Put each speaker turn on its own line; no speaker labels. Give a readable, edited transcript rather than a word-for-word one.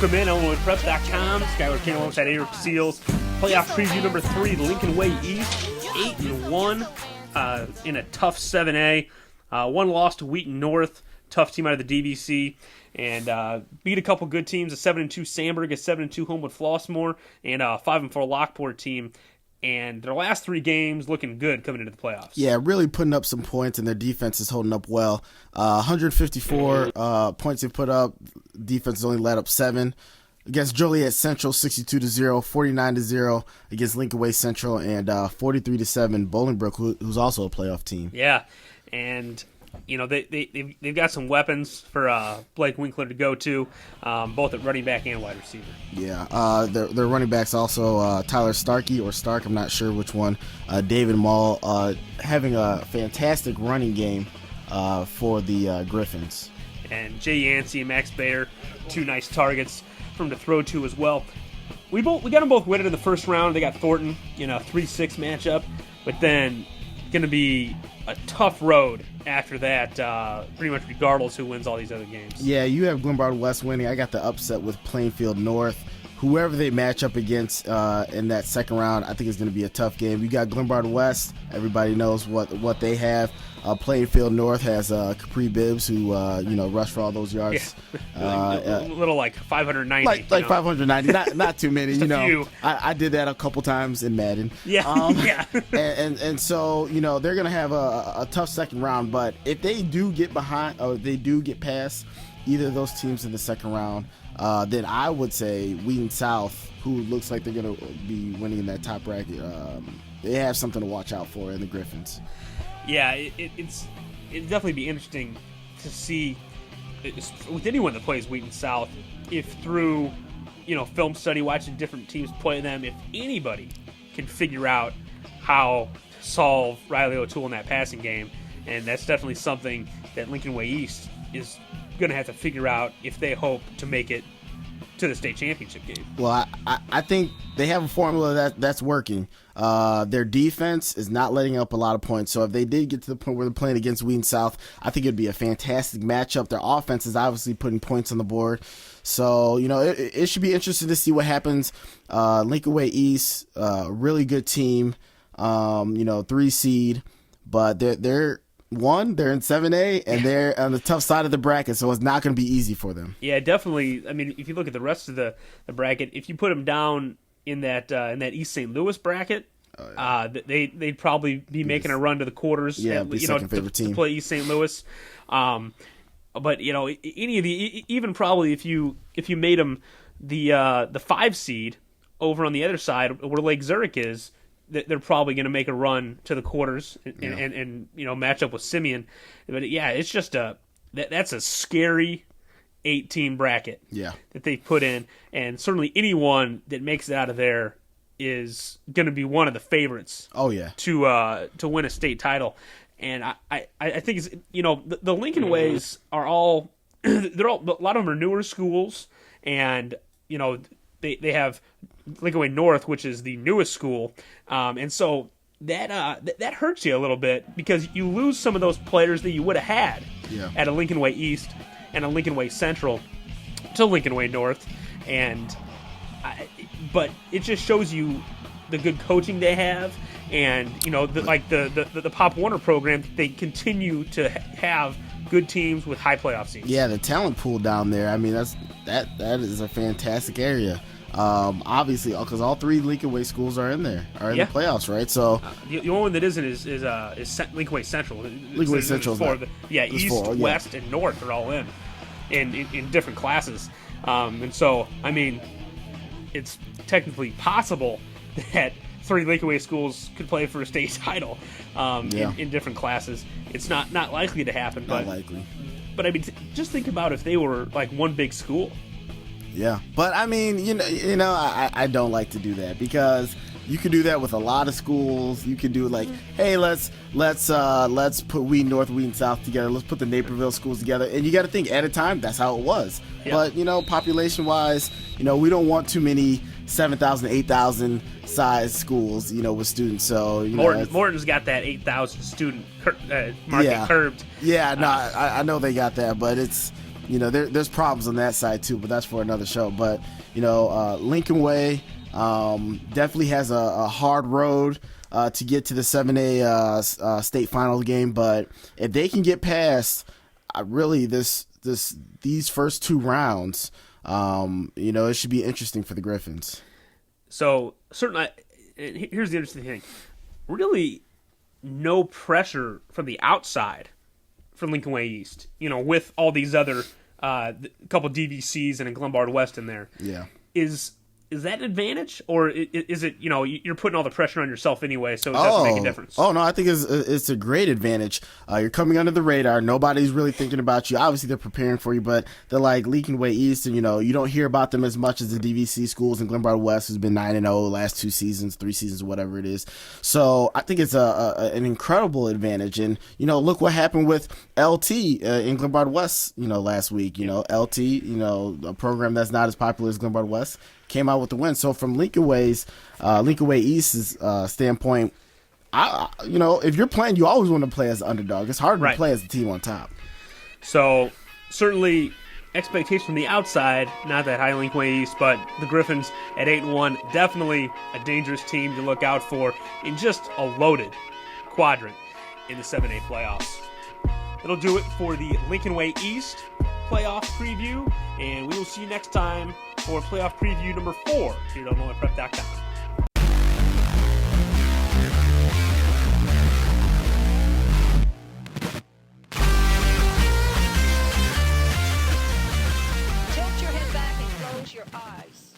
Welcome in, IllinoisPreps.com. Skylar Kane alongside Eric Seals. Playoff preview number 3, Lincoln Way East, 8-1 in a tough 7A. One loss to Wheaton North, tough team out of the DVC, and beat a couple good teams, a 7-2 Sandburg, a 7-2 Homewood Flossmoor, and a 5-4 Lockport team. And their last 3 games looking good coming into the playoffs.
Yeah, really putting up some points, and their defense is holding up well. 154 points they put up. Defense has only let up 7. Against Joliet Central, 62-0, 49-0 against Lincoln Way Central, and 43-7 Bolingbrook, who's also a playoff team.
Yeah, and you know they've got some weapons for Blake Winkler to go to, both at running back and wide receiver.
Yeah, their running backs also Tyler Starkey or Stark, I'm not sure which one. David Mall having a fantastic running game for the Griffins.
And Jay Yancey and Max Bader, 2 nice targets for him to throw to as well. We got them both winning in the first round. They got Thornton in a 3-6 matchup, but then going to be a tough road after that, pretty much regardless who wins all these other games.
Yeah, you have Glenbard West winning. I got the upset with Plainfield North. Whoever they match up against in that second round, I think it's going to be a tough game. You got Glenbard West. Everybody knows what they have. Plainfield North has Capri Bibbs, who rushed for all those yards.
Yeah. A little like 590.
Like 590, not too many.
Just a few.
I did that a couple times in Madden.
Yeah, yeah.
and so they're going to have a tough second round. But if they do get behind, or they do get past either of those teams in the second round, then I would say Wheaton South, who looks like they're going to be winning in that top bracket, they have something to watch out for in the Griffins.
Yeah, it's definitely be interesting to see with anyone that plays Wheaton South, if through film study, watching different teams play them, if anybody can figure out how to solve Riley O'Toole in that passing game, and that's definitely something that Lincoln Way East is going to have to figure out if they hope to make it to the state championship game.
Well, I think they have a formula that's working. Their defense is not letting up a lot of points. So if they did get to the point where they're playing against Wheaton South, I think it'd be a fantastic matchup. Their offense is obviously putting points on the board. So, it should be interesting to see what happens. Lincoln Way East, really good team, 3 seed, but they're in 7A, and they're on the tough side of the bracket, so it's not going to be easy for them.
Yeah, definitely. I mean, if you look at the rest of the bracket, if you put them down in that East St. Louis bracket, they'd probably be making a run to the quarters.
Yeah, be second favorite team
to play East St. Louis. But any of the, even probably if you made them the 5 seed over on the other side where Lake Zurich is, they're probably going to make a run to the quarters and match up with Simeon. But yeah, it's just that's a scary 8-team bracket that they put in, and certainly anyone that makes it out of there is going to be one of the favorites.
Oh yeah,
to win a state title. And I think it's the Lincoln Ways are all a lot of them are newer schools, and they have Lincoln Way North, which is the newest school, and so that hurts you a little bit because you lose some of those players that you would have had at a Lincoln Way East and a Lincoln Way Central to Lincoln Way North, but it just shows you the good coaching they have, and the Pop Warner program. They continue to have good teams with high playoff seeds.
Yeah, the talent pool down there. I mean, that is a fantastic area. Obviously, because all 3 Lincoln Way schools are in there, are in the playoffs, right? So
the only one that isn't is Lincoln Way Central.
Lincoln Way Central,
East, West, and North are all in different classes, and so I mean, it's technically possible that 3 Lincoln Way schools could play for a state title in different classes. It's not likely to happen.
Not likely.
But I mean, just think about if they were like one big school.
Yeah, but I mean, I don't like to do that because you could do that with a lot of schools. You could do like, hey, let's put Wheaton North, Wheaton South together. Let's put the Naperville schools together. And you got to think, at a time, that's how it was. Yeah. But population-wise, we don't want too many 7,000, 8,000 size schools, with students. So
Morton's got that 8,000 student market curbed.
Yeah, no, I know they got that, but it's there's problems on that side too, but that's for another show. But Lincoln Way definitely has a hard road to get to the 7A state final game. But if they can get past really these first 2 rounds, it should be interesting for the Griffins.
So certainly, here's the interesting thing: really, no pressure from the outside for Lincoln Way East. With all these other couple DVCs and a Glenbard West in there.
Yeah.
Is that an advantage, or is it, you're putting all the pressure on yourself anyway, so it doesn't make a difference?
Oh, no, I think it's a great advantage. You're coming under the radar. Nobody's really thinking about you. Obviously, they're preparing for you, but they're like Lincoln Way East, and, you don't hear about them as much as the DVC schools and Glenbard West, who's been 9-0 last 2 seasons, 3 seasons, whatever it is. So I think it's an incredible advantage. And, look what happened with LT in Glenbard West, last week. LT, a program that's not as popular as Glenbard West, came out with the win. So from Lincoln Way East's standpoint, if you're playing, you always want to play as an underdog. It's harder to play as a team on top.
So certainly expectation from the outside, not that high Lincoln Way East, but the Griffins at 8-1, definitely a dangerous team to look out for in just a loaded quadrant in the 7A playoffs. That'll do it for the Lincoln Way East playoff preview, and we will see you next time for playoff preview number 4 here at IllinoisPrep.com.
Tilt your head back and close your eyes.